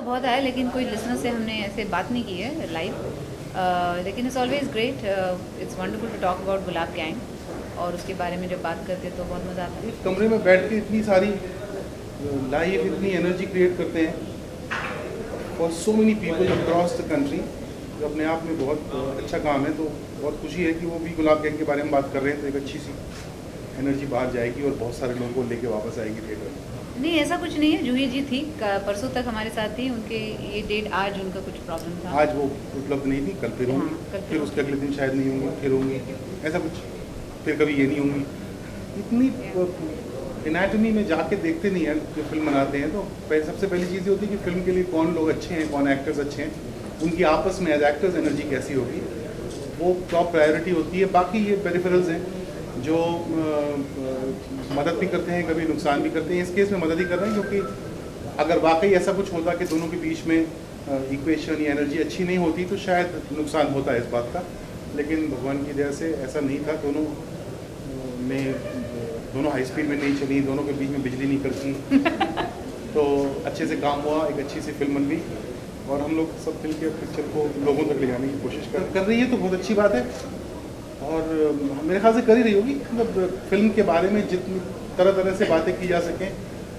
बहुत आया, लेकिन कोई लिसनर से हमने ऐसे बात नहीं की है लाइव। लेकिन it's always great, it's wonderful to talk about Gulab Gang, और उसके बारे में जब बात करते हैं तो बहुत मज़ा आता है। इस कमरे में बैठ के इतनी सारी लाइव इतनी एनर्जी क्रिएट करते हैं for so many people across the country, जो अपने आप में बहुत अच्छा काम है। तो बहुत खुशी है कि वो भी गुलाब गैंग के बारे में बात कर रहे हैं, तो एक अच्छी सी एनर्जी बाहर जाएगी और बहुत सारे लोगों को लेके वापस आएगी थिएटर में। नहीं, ऐसा कुछ नहीं है। जूही जी थी, परसों तक हमारे साथ थी, उनके ये डेट आज उनका कुछ प्रॉब्लम था, आज वो उपलब्ध नहीं थी, कल फिर होंगी। हाँ, कल फिर उसके अगले दिन शायद नहीं होंगी, फिर होंगी, ऐसा कुछ, फिर कभी ये नहीं होंगी। इतनी एनाटमी में जाके देखते नहीं है जो फिल्म बनाते हैं। तो सबसे पहली चीज़ ये होती है कि फिल्म के लिए कौन लोग अच्छे हैं, कौन एक्टर्स अच्छे हैं, उनकी आपस में एज एक्टर्स एनर्जी कैसी होगी, वो टॉप प्रायोरिटी होती है। बाकी ये पेरिफेरल्स हैं जो मदद भी करते हैं, कभी नुकसान भी करते हैं। इस केस में मदद ही कर रहे हैं, क्योंकि अगर वाकई ऐसा कुछ होता कि दोनों के बीच में इक्वेशन या एनर्जी अच्छी नहीं होती तो शायद नुकसान होता है इस बात का। लेकिन भगवान की दया से ऐसा नहीं था। दोनों हाई स्पीड में नहीं चली, दोनों के बीच में बिजली नहीं कड़की तो अच्छे से काम हुआ, एक अच्छी सी फिल्म बन गई, और हम लोग सब मिल के पिक्चर को लोगों तक ले जाने की कोशिश कर रही है, तो बहुत अच्छी बात है। और मेरे ख्याल से कर ही रही होगी। मतलब फिल्म के बारे में जितनी तरह तरह से बातें की जा सकें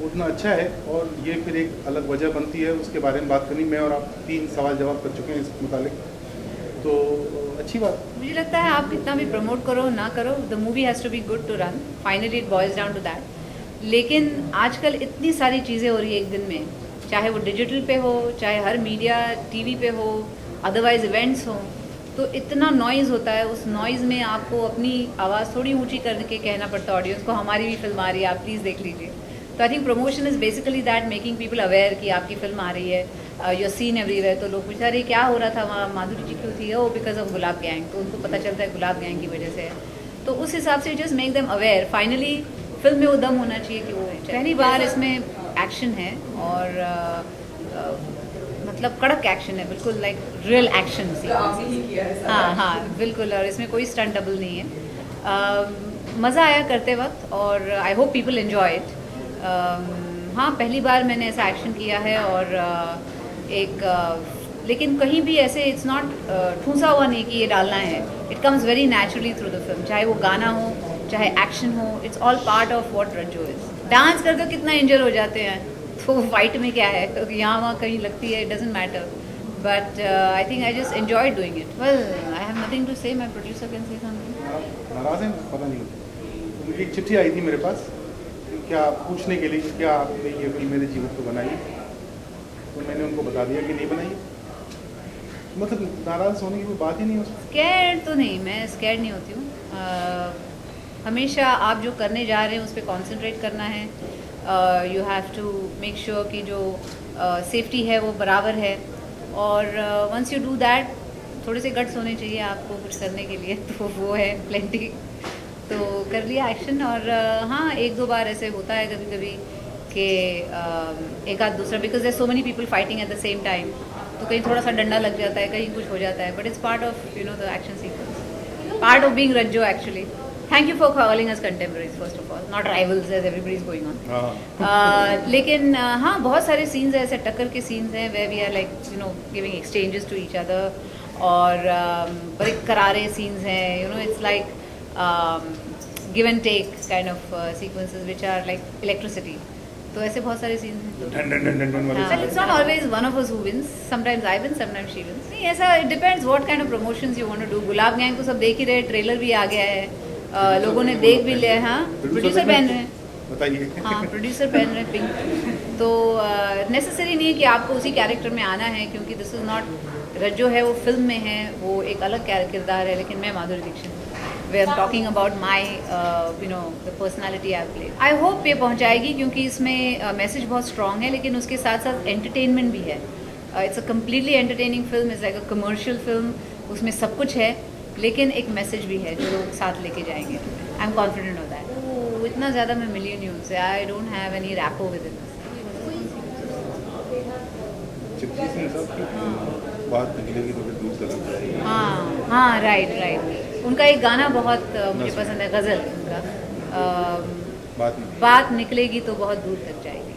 उतना अच्छा है, और ये फिर एक अलग वजह बनती है उसके बारे में बात करनी। मैं और आप 3 सवाल जवाब कर चुके हैं इस मुतालिक, तो अच्छी बात। मुझे लगता है आप कितना भी प्रमोट करो ना करो, the movie has to be good to run, finally it boils down to that. लेकिन आजकल इतनी सारी चीज़ें हो रही है एक दिन में, चाहे वो डिजिटल पे हो, चाहे हर मीडिया टीवी पे हो, अदरवाइज इवेंट्स हो, तो इतना नॉइज़ होता है। उस नॉइज़ में आपको अपनी आवाज़ थोड़ी ऊंची करके कहना पड़ता है ऑडियंस को, हमारी भी फिल्म आ रही है, आप प्लीज़ देख लीजिए। तो I think promotion is basically that, making people aware कि आपकी फिल्म आ रही है, यूर सीन एवरीवेयर। तो लोग पूछा रहे क्या हो रहा था वहाँ, माधुरी जी क्यों थी, ओ बिकॉज ऑफ गुलाब गैंग, तो उनको पता चलता है गुलाब गैंग की वजह से। तो उस हिसाब से just make them aware. Finally film में वो दम होना चाहिए कि वो पहली बार इसमें एक्शन है, और मतलब कड़क एक्शन है, बिल्कुल लाइक रियल एक्शन सीक्वेंस। हाँ, बिल्कुल, और इसमें कोई स्टंट डबल नहीं है। मज़ा आया करते वक्त, और I hope people enjoy it. हाँ, पहली बार मैंने ऐसा एक्शन किया है, और लेकिन कहीं भी ऐसे इट्स नॉट ठूंसा हुआ नहीं कि ये डालना है। It comes very naturally through the film, चाहे वो गाना हो, चाहे एक्शन हो, it's all part of what Rajjo is. Dance करते हो कितना इंजर हो जाते हैं, तो फाइट में क्या है, तो यहाँ वहाँ कहीं लगती है, it doesn't matter. But I think I just enjoy doing it. Well, I have nothing to say, my producer can say something. नाराज हैं? पता नहीं। उनकी एक चिट्ठी आई थी मेरे पास, क्या पूछने के लिए कि क्या आपने ये फिल्म मेरे जीवन को बनाई, तो मैंने उनको बता दिया कि नहीं बनाई। मतलब नाराज होने की कोई बात ही नहीं हो सकती। स्कैर्ड तो नहीं, मैं स्कैर्ड नहीं होती हूँ। हमेशा आप जो करने जा रहे हैं उस पर कॉन्सेंट्रेट करना है। You have to make sure कि जो सेफ्टी है वो बराबर है, और वंस यू डू दैट, थोड़े से गट्स होने चाहिए आपको कुछ करने के लिए, तो वो है प्लेंटी। तो कर लिया एक्शन, और हाँ, 1-2 बार ऐसे होता है कभी कभी कि एक आध दूसरा, because there so many people fighting at the same time, तो कहीं थोड़ा सा डंडा लग जाता है, कहीं कुछ हो जाता है, but it's part of the action sequence, part of being Rajjo actually. Thank you for calling us contemporaries first of all, not rivals as everybody is going on. लेकिन हाँ, बहुत सारे सीन्स हैं ऐसे, टक्कर के सीन्स हैं वे we are like giving exchanges to each other, और बड़े करारे सीन्स हैं, it's like give and take kind of sequences which are like electricity. तो ऐसे बहुत सारे सीन्स हैं। Well, it's not always one of us who wins. Sometimes I win, sometimes she wins. नहीं, ऐसा it depends what kind of promotions you want to do. Gulab gang तो सब देख ही रहे, ट्रेलर भी आ गया है, लोगों ने देख भी लिया है। हाँ, प्रोड्यूसर पहन रहे हैं, बताइए। हाँ, प्रोड्यूसर पहन रहे हैं पिंक। तो नेसेसरी नहीं है कि आपको उसी कैरेक्टर में आना है, क्योंकि दिस इज़ नॉट रज्जो है, वो फिल्म में है, वो एक अलग किरदार है, लेकिन मैं माधुरी दीक्षित हूँ। We are talking about my the personality I play. I hope ये पहुँचाएगी, क्योंकि इसमें मैसेज बहुत स्ट्रॉन्ग है, लेकिन उसके साथ साथ एंटरटेनमेंट भी है। It's a completely entertaining film, it's like a commercial film, उसमें सब कुछ है, लेकिन एक मैसेज भी है जो लोग साथ लेके जाएंगे। I am confident of that. इतना ज़्यादा मैं मिली नहीं उनसे, I don't have any rapport with in. बात निकलेगी तो फिर दूर तक जाएगी। हाँ, राइट। उनका एक गाना बहुत मुझे पसंद है, गज़ल उनका, बात निकलेगी तो बहुत दूर तक जाएगी।